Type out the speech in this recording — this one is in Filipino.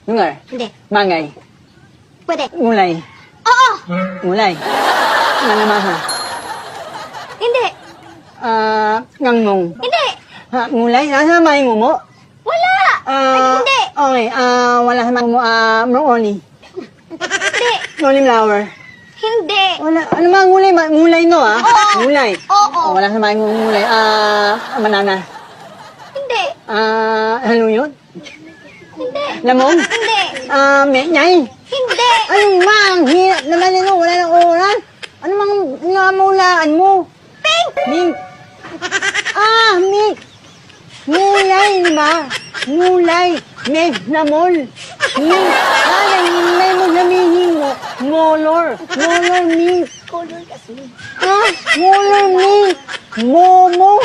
Lungar. Hindi. Mangay. Pwede. Gulay. Oo. Gulay. Manamaha. Hindi. Ngangmong. Hindi. Gulay. Nasa may ngumo. Wala. Hindi. Okay. Wala sa may ngumo. Broccoli. Hindi. Broccoli flower. Hindi. Wala. Ano mga gulay? Gulay no, Oo. Gulay. Oo. Wala sa may gulay. Banana. Hindi. Haluyot. Hindi. Lamong. Hindi. Menyay. Hindi. Ano mang hirap naman nito, wala nang oras. Ano mang namulaan mo? Pink. Mink. Mink. Mulay, di ba? Mulay. Meg na mol. Mink. Nahimay mo sabihin mo. Molor. Molor, mink. Color kasi. Molor, mink. Momo.